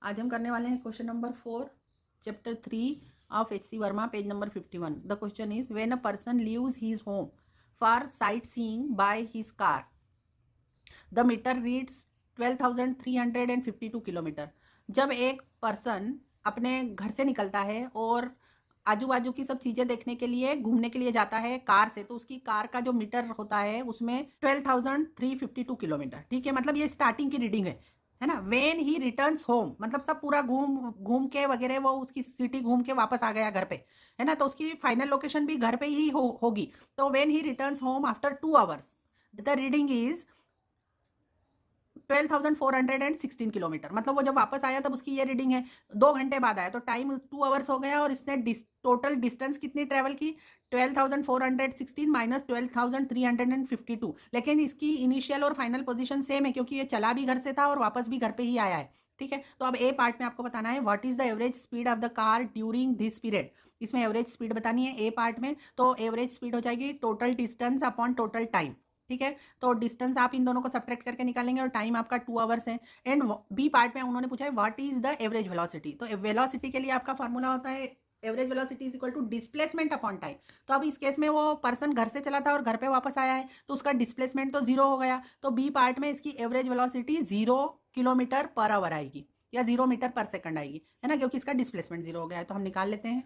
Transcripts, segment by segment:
आज हम करने वाले हैं question number 4 chapter 3 of H.C. Verma page number 51। The question is when a person leaves his home for sightseeing by his car the meter reads 12,352 kilometre. जब एक person अपने घर से निकलता है और आजू बाजू की सब चीजें देखने के लिए घूमने के लिए जाता है कार से, तो उसकी कार का जो मीटर होता है उसमें 12,352 किलोमीटर। ठीक है, मतलब ये स्टार्टिंग की रीडिंग है ना। वेन ही रिटर्न्स होम मतलब सब पूरा घूम घूम के वगैरह वो उसकी सिटी घूम के वापस आ गया घर पे, है ना, तो उसकी फाइनल लोकेशन भी घर पे ही होगी। तो when he returns home after 2 hours the reading is 12,416 kilometre. मतलब वो जब वापस आया तब उसकी ये रीडिंग है, 2 घंटे बाद आया तो टाइम 2 आवर्स हो गया। और इसने टोटल डिस्टेंस कितनी ट्रेवल की, 12,416 माइनस 12,352। लेकिन इसकी इनिशियल और फाइनल पोजीशन सेम है क्योंकि ये चला भी घर से था और वापस भी घर पे ही आया है। ठीक है, तो अब ए पार्ट में आपको बताना है what is the average speed of the car during this period. इसमें एवरेज स्पीड बतानी है ए पार्ट में। तो एवरेज स्पीड हो जाएगी total distance upon total time. ठीक है, तो डिस्टेंस आप इन दोनों को सब्ट्रैक्ट करके निकालेंगे और टाइम आपका 2 आवर्स है। एंड बी पार्ट में उन्होंने पूछा है what is the average velocity. तो वेलोसिटी के लिए आपका फॉर्मूला होता है average velocity is equal to displacement upon time. तो अब इस केस में वो पर्सन घर से चला था और घर पे वापस आया है तो उसका डिस्प्लेसमेंट तो 0 हो गया। तो बी पार्ट में इसकी average velocity 0 kilometre per hour आएगी या 0 मीटर पर सेकंड आएगी, है ना, क्योंकि इसका डिस्प्लेसमेंट 0 हो गया है। तो हम निकाल लेते हैं।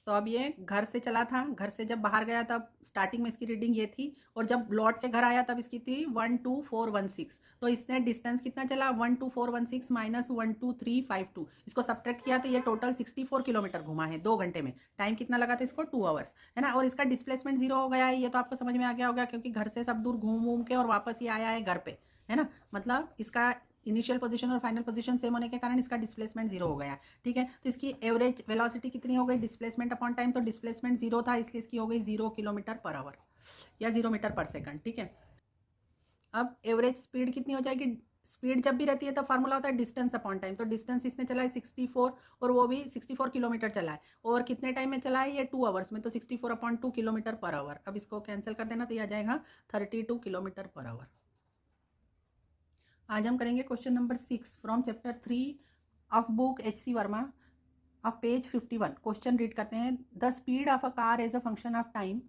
तो अब ये घर से चला था, घर से जब बाहर गया तब स्टार्टिंग में इसकी रीडिंग ये थी और जब लौट के घर आया तब इसकी थी 12416। तो इसने डिस्टेंस कितना चला, 12416 माइनस 12352। इसको सब्ट्रैक्ट किया तो ये टोटल 64 किलोमीटर घुमा है 2 घंटे में। टाइम कितना लगा था इसको, 2 आवर्स, है ना। और इसका डिस्प्लेसमेंट 0 हो गया है, ये तो आपको समझ में आ गया होगा क्योंकि घर से सब दूर घूम घूम के और वापस ही आया है घर पे, है ना। मतलब इसका इनिशियल पोजीशन और फाइनल पोजीशन सेम होने के कारण इसका डिस्प्लेसमेंट 0 हो गया। ठीक है, तो इसकी एवरेज वेलोसिटी कितनी हो गई, डिस्प्लेसमेंट अपॉन टाइम। तो डिस्प्लेसमेंट 0 था इसलिए इसकी हो गई 0 किलोमीटर पर आवर या 0 मीटर पर सेकंड। ठीक है, अब एवरेज स्पीड कितनी हो जाएगी, स्पीड जब भी रहती है तो फार्मूला होता है डिस्टेंस अपॉन टाइम। तो डिस्टेंस इसने चला है 64 और वो भी 64 किलोमीटर चला है और कितने टाइम में चला है ये 2 आवर्स में। तो 64 अपॉन 2 किलोमीटर पर आवर। अब इसको कैंसिल कर देना तो ये आ जाएगा 32 किलोमीटर पर आवर। आज हम करेंगे question number 6 from chapter 3 of book H.C. Verma of page 51। Question read करते हैं। The speed of a car as a function of time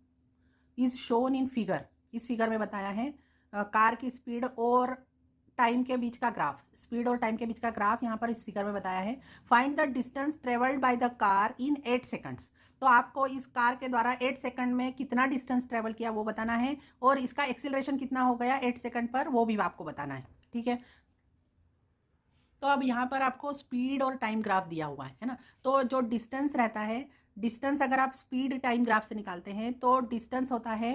is shown in figure. इस फिगर में बताया है कार की स्पीड और टाइम के बीच का ग्राफ, स्पीड और टाइम के बीच का ग्राफ यहाँ पर इस फिगर में बताया है। Find the distance travelled by the car in 8 seconds. तो आपको इस कार के द्वारा 8 सेकंड में कितना डिस्टेंस ट्रेवल किया वो बताना है और इसका एक्सीलरेशन कितना हो गया 8 सेकंड पर वो भी आपको बताना है। ठीक है, तो अब यहाँ पर आपको स्पीड और टाइम ग्राफ दिया हुआ है ना। तो जो डिस्टेंस रहता है, डिस्टेंस अगर आप स्पीड टाइम ग्राफ से निकालते हैं तो डिस्टेंस होता है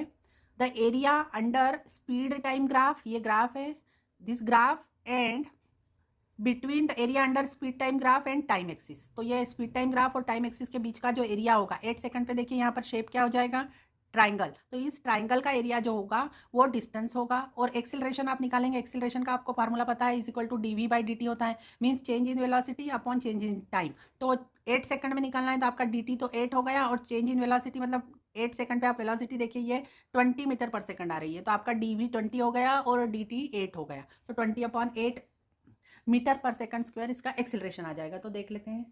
the area under speed time graph, ये ग्राफ है, this graph and between the area under speed time graph and time axis. तो ये स्पीड टाइम ग्राफ और टाइम एक्सिस के बीच का जो एरिया होगा 8 सेकंड पे, देखिए यहाँ पर शेप क्या हो जाएगा, ट्राइंगल। तो इस ट्राइंगल का एरिया जो होगा वो डिस्टेंस होगा। और एक्सिलरेशन आप निकालेंगे, एक्सिलरेशन का आपको फार्मूला पता है, इज इक्वल टू dv/dt होता है, means change in velocity upon change in time. तो 8 सेकंड में निकालना है तो आपका dt तो 8 हो गया और चेंज इन वेलोसिटी मतलब 8 सेकंड पे आप वेलोसिटी देखिए ये 20 मीटर पर सेकंड आ रही है तो आपका dv 20 हो गया और dt 8 हो गया। तो 20/8 मीटर पर सेकंड स्क्वायर इसका एक्सिलरेशन आ जाएगा। तो देख लेते हैं,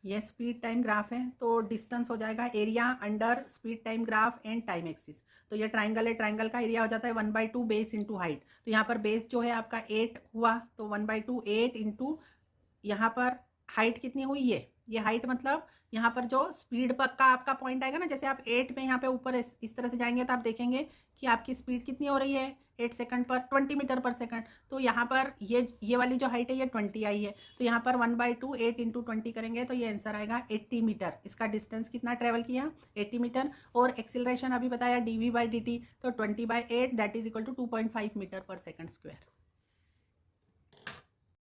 ये स्पीड टाइम ग्राफ है तो डिस्टेंस हो जाएगा area under speed time graph and time axis. तो ये ट्राइंगल है, ट्राइंगल का एरिया हो जाता है 1/2 बेस इंटू हाइट। तो यहाँ पर बेस जो है आपका 8 हुआ तो 1/2 8 इंटू यहाँ पर हाइट कितनी हुई, ये हाइट मतलब यहाँ पर जो स्पीड का आपका पॉइंट आएगा ना, जैसे आप 8 में यहाँ पे ऊपर इस तरह से जाएंगे तो आप देखेंगे कि आपकी स्पीड कितनी हो रही है 8 सेकंड पर 20 मीटर पर सेकंड। तो यहाँ पर ये वाली जो हाइट है ये 20 आई है तो यहाँ पर 1/2 8 इंटू 20 करेंगे तो ये आंसर आएगा 80 मीटर। इसका डिस्टेंस कितना ट्रेवल किया 80 मीटर। और एक्सिलरेशन अभी बताया dv/dt तो 20/8 that is equal to 2.5 metre per second square.